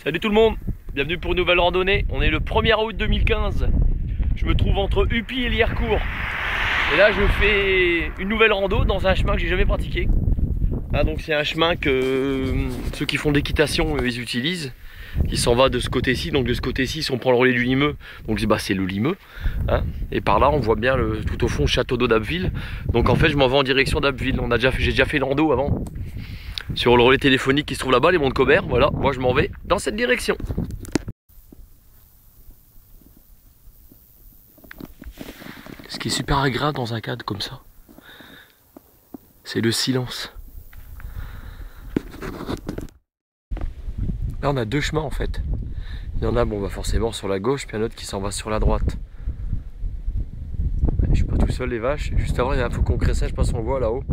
Salut tout le monde, bienvenue pour une nouvelle randonnée. On est le 1er août 2015. Je me trouve entre Upi et Lièrecourt. Et là je fais une nouvelle rando dans un chemin que j'ai jamais pratiqué. Ah, donc c'est un chemin que ceux qui font de l'équitation ils utilisent. Qui s'en va de ce côté-ci. Donc de ce côté-ci, si on prend le relais du Limeux, donc bah, c'est le Limeux. Hein, et par là on voit bien tout au fond le château d'eau d'Abbeville. Donc en fait je m'en vais en direction d'Abbeville. J'ai déjà fait une rando avant. Sur le relais téléphonique qui se trouve là-bas, les monts de Cobert, voilà, moi je m'en vais dans cette direction. Ce qui est super agréable dans un cadre comme ça, c'est le silence. Là on a deux chemins en fait. Il y en a, bon, bah forcément sur la gauche, puis un autre qui s'en va sur la droite. Je suis pas tout seul les vaches, juste avant il y a un faucon cresset, je sais pas si on le voit là-haut.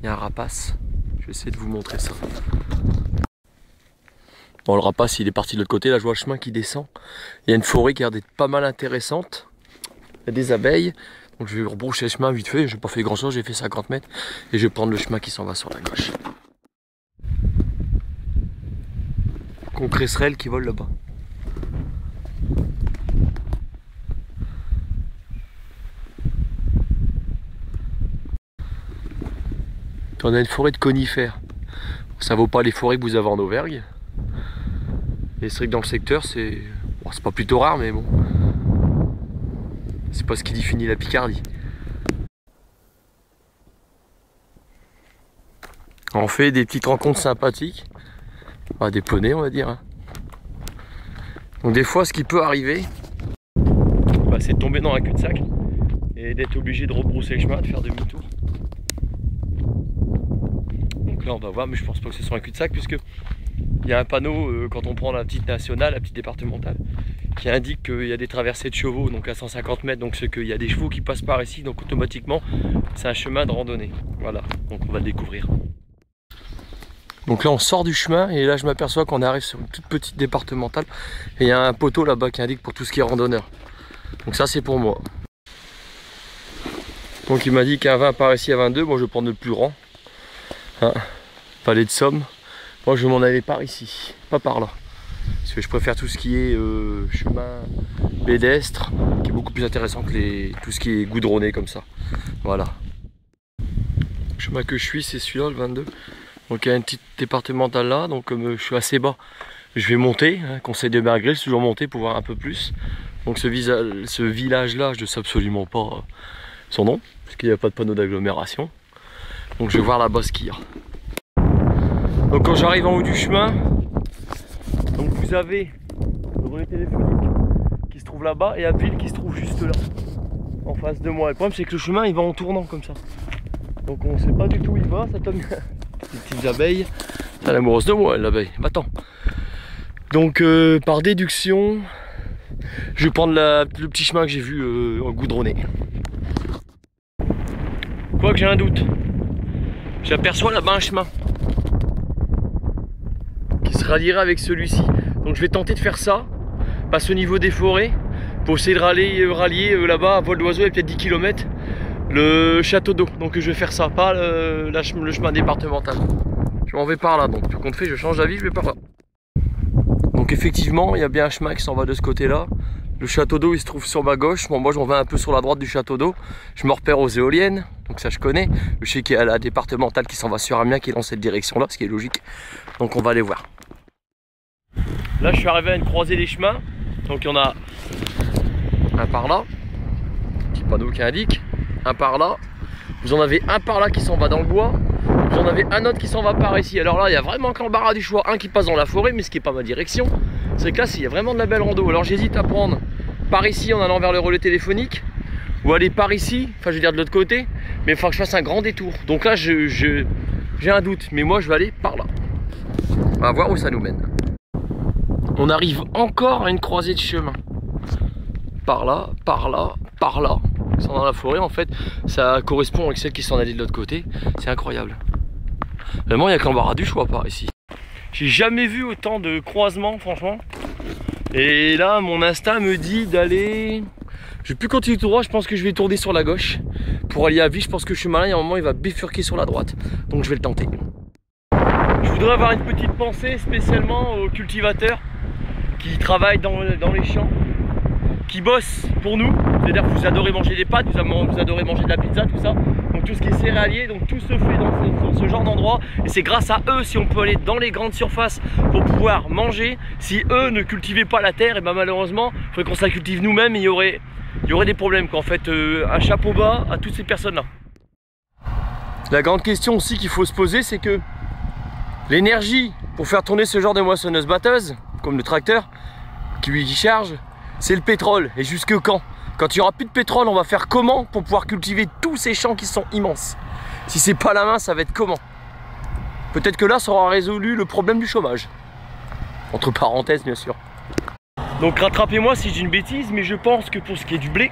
Il y a un rapace. Je vais essayer de vous montrer ça. Bon, le rapace il est parti de l'autre côté, là je vois le chemin qui descend. Il y a une forêt qui a l'air d'être pas mal intéressante. Il y a des abeilles. Donc je vais rebroucher le chemin vite fait, j'ai pas fait grand chose, j'ai fait 50 mètres. Et je vais prendre le chemin qui s'en va sur la gauche. Concresserelle qui vole là-bas. On a une forêt de conifères. Ça vaut pas les forêts que vous avez en Auvergne. Et c'est vrai que dans le secteur, c'est bon, c'est pas plutôt rare, mais bon, c'est pas ce qui définit la Picardie. On fait des petites rencontres sympathiques, enfin, des poneys on va dire. Donc des fois, ce qui peut arriver, bah, c'est de tomber dans un cul-de-sac et d'être obligé de rebrousser le chemin, de faire demi-tour. Donc là on va voir, mais je pense pas que ce soit un cul-de-sac puisque il y a un panneau quand on prend la petite nationale, la petite départementale, qui indique qu'il y a des traversées de chevaux, donc à 150 mètres, donc c'est qu'il y a des chevaux qui passent par ici, donc automatiquement c'est un chemin de randonnée. Voilà, donc on va le découvrir. Donc là on sort du chemin et là je m'aperçois qu'on arrive sur une toute petite départementale et il y a un poteau là-bas qui indique pour tout ce qui est randonneur. Donc ça c'est pour moi. Donc il m'a dit qu'un 20 par ici à 22, bon je vais prendre le plus grand. Hein, Palais de Somme. Moi je vais m'en aller par ici, pas par là. Parce que je préfère tout ce qui est chemin pédestre, qui est beaucoup plus intéressant que tout ce qui est goudronné comme ça. Voilà. Le chemin que je suis, c'est celui-là, le 22. Donc il y a une petite départementale là, donc comme je suis assez bas, je vais monter. Hein, conseil de Bergril, c'est toujours monter pour voir un peu plus. Donc ce village-là, je ne sais absolument pas son nom, parce qu'il n'y a pas de panneau d'agglomération. Donc je vais voir là-bas ce qu'il y a. Donc quand j'arrive en haut du chemin, donc vous avez le relais téléphonique qui se trouve là-bas et Abbeville qui se trouve juste là, en face de moi. Le problème c'est que le chemin il va en tournant comme ça. Donc on ne sait pas du tout où il va, ça tombe bien. Les petites abeilles, c'est amoureuse de moi l'abeille, va-t'en. Donc par déduction, je vais prendre le petit chemin que j'ai vu goudronné. Quoique j'ai un doute. J'aperçois là-bas un chemin qui se rallierait avec celui-ci. Donc je vais tenter de faire ça, passer au niveau des forêts, pour essayer de rallier là-bas à vol d'oiseau, il y a peut-être 10 km, le château d'eau. Donc je vais faire ça, pas le chemin départemental. Je m'en vais par là, donc tout compte fait, je change d'avis, je vais par là. Donc effectivement, il y a bien un chemin qui s'en va de ce côté-là. Le château d'eau il se trouve sur ma gauche. Bon, moi j'en vais un peu sur la droite du château d'eau. Je me repère aux éoliennes, donc ça je connais. Je sais qu'il y a la départementale qui s'en va sur Amiens qui est dans cette direction-là, ce qui est logique. Donc on va aller voir. Là je suis arrivé à une croisée des chemins. Donc il y en a un par là, petit panneau qui indique, un par là. Vous en avez un par là qui s'en va dans le bois. Vous en avez un autre qui s'en va par ici. Alors là il y a vraiment l'embarras du choix. Un qui passe dans la forêt, mais ce qui n'est pas ma direction. C'est que là il y a vraiment de la belle rando. Alors j'hésite à prendre par ici en allant vers le relais téléphonique ou aller par ici, enfin je veux dire de l'autre côté, mais il faut que je fasse un grand détour. Donc là j'ai un doute, mais moi je vais aller par là. On va voir où ça nous mène. On arrive encore à une croisée de chemin. Par là, par là, par là. C'est dans la forêt en fait, ça correspond avec celle qui s'en allait de l'autre côté. C'est incroyable. Vraiment il y a que l'embarras du choix par ici. J'ai jamais vu autant de croisements franchement. Et là mon instinct me dit d'aller... Je vais plus continuer tout droit, je pense que je vais tourner sur la gauche. Pour aller à Vie, je pense que je suis malin, il y a un moment il va bifurquer sur la droite. Donc je vais le tenter. Je voudrais avoir une petite pensée spécialement aux cultivateurs qui travaillent dans les champs, qui bossent pour nous. C'est-à-dire que vous adorez manger des pâtes, vous adorez manger de la pizza, tout ça. Donc tout ce qui est céréalier, donc tout se fait dans ce genre d'endroit. Et c'est grâce à eux si on peut aller dans les grandes surfaces pour pouvoir manger. Si eux ne cultivaient pas la terre, et ben malheureusement, il faudrait qu'on se la cultive nous-mêmes et il y aurait des problèmes. En fait, un chapeau bas à toutes ces personnes-là. La grande question aussi qu'il faut se poser, c'est que l'énergie pour faire tourner ce genre de moissonneuse-batteuse, comme le tracteur qui charge, c'est le pétrole. Et jusque quand? Quand il n'y aura plus de pétrole, on va faire comment pour pouvoir cultiver tous ces champs qui sont immenses? Si c'est pas la main, ça va être comment? Peut-être que là, ça aura résolu le problème du chômage. Entre parenthèses, bien sûr. Donc rattrapez-moi si j'ai une bêtise, mais je pense que pour ce qui est du blé,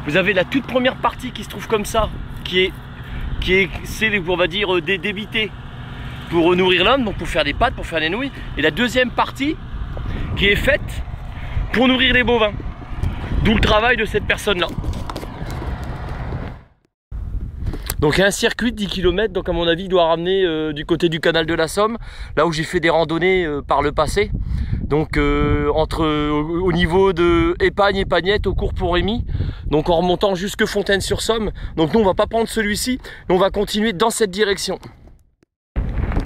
vous avez la toute première partie qui se trouve comme ça, c'est, on va dire, débité pour nourrir l'homme, donc pour faire des pâtes, pour faire des nouilles. Et la deuxième partie qui est faite pour nourrir les bovins. D'où le travail de cette personne-là. Donc il y a un circuit de 10 km, donc à mon avis il doit ramener du côté du canal de la Somme, là où j'ai fait des randonnées par le passé. Donc au niveau de Épagne et Pagnette au cours pour Rémy, donc en remontant jusque Fontaine-sur-Somme. Donc nous on va pas prendre celui-ci, mais on va continuer dans cette direction.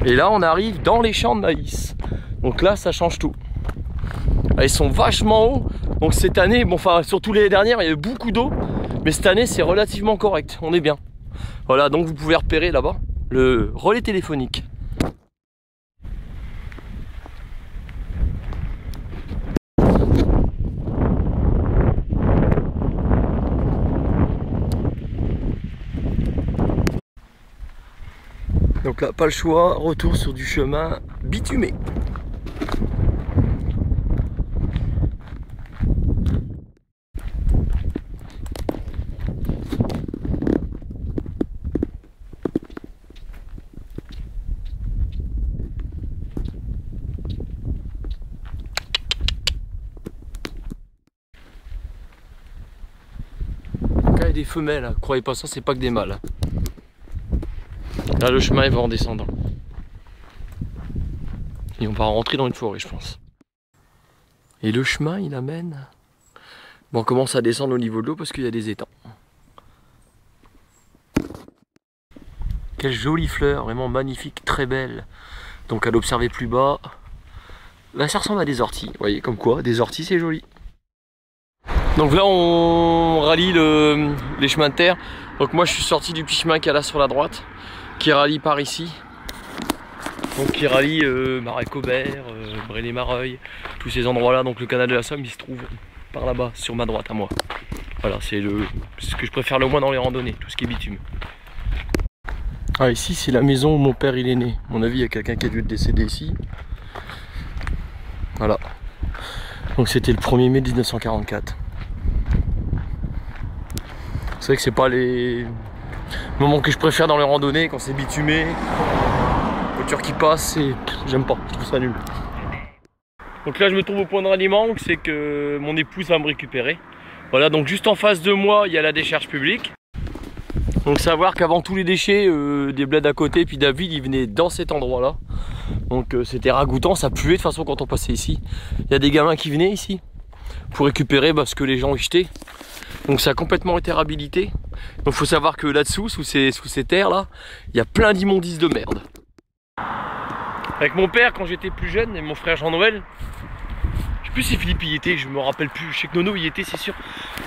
Et là on arrive dans les champs de maïs. Donc là ça change tout. Ils sont vachement hauts. Donc cette année, bon, enfin surtout l'année dernière, il y avait beaucoup d'eau. Mais cette année c'est relativement correct, on est bien. Voilà, donc vous pouvez repérer là-bas le relais téléphonique. Donc là, pas le choix, retour sur du chemin bitumé. Quand il y a des femelles, hein, croyez pas ça, c'est pas que des mâles. Là le chemin il va en descendant. Et on va rentrer dans une forêt je pense. Et le chemin il amène... Bon, on commence à descendre au niveau de l'eau parce qu'il y a des étangs. Quelle jolie fleur, vraiment magnifique, très belle. Donc à l'observer plus bas, là ça ressemble à des orties. Vous voyez comme quoi, des orties c'est joli. Donc là on rallie les chemins de terre. Donc moi je suis sorti du petit chemin qu'il y a là sur la droite, qui rallie par ici. Donc qui rallie Marais-Cobert, Bray-les-Mareuil, tous ces endroits là. Donc le canal de la Somme il se trouve par là-bas, sur ma droite à moi. Voilà, c'est ce que je préfère le moins dans les randonnées, tout ce qui est bitume. Ah, ici c'est la maison où mon père il est né. À mon avis il y a quelqu'un qui a dû être décédé ici. Voilà. Donc c'était le 1er mai 1944. C'est vrai que c'est pas les moments que je préfère dans les randonnées, quand c'est bitumé, voiture qui passe, et j'aime pas, je trouve ça nul. Donc là je me trouve au point de ralliement, c'est que mon épouse va me récupérer. Voilà, donc juste en face de moi il y a la décharge publique. Donc savoir qu'avant tous les déchets des bleds à côté puis de la ville, ils venaient dans cet endroit là. Donc c'était ragoûtant, ça puait de toute façon quand on passait ici. Il y a des gamins qui venaient ici pour récupérer ce que les gens jetaient. Donc ça a complètement été réhabilité. Donc il faut savoir que là-dessous, sous ces terres là, il y a plein d'immondices de merde. Avec mon père quand j'étais plus jeune et mon frère Jean-Noël, je sais plus si Philippe y était, je me rappelle plus, je sais que Nono y était c'est sûr.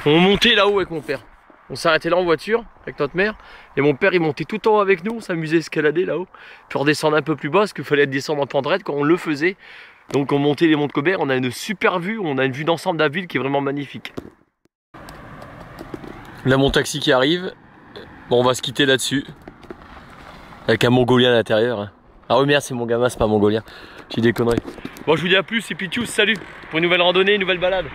On montait là-haut avec mon père. On s'arrêtait là en voiture avec notre mère et mon père il montait tout en haut avec nous, on s'amusait à escalader là-haut. Puis on redescendait un peu plus bas parce qu'il fallait descendre en pente raide quand on le faisait. Donc on montait les monts de Cobert, on a une super vue, on a une vue d'ensemble de la ville qui est vraiment magnifique. Là mon taxi qui arrive, bon on va se quitter là-dessus. Avec un mongolien à l'intérieur. Ah oui merde c'est mon gamin, c'est pas mongolien, j'ai des conneries. Bon je vous dis à plus et puis tchuss, salut pour une nouvelle randonnée, une nouvelle balade.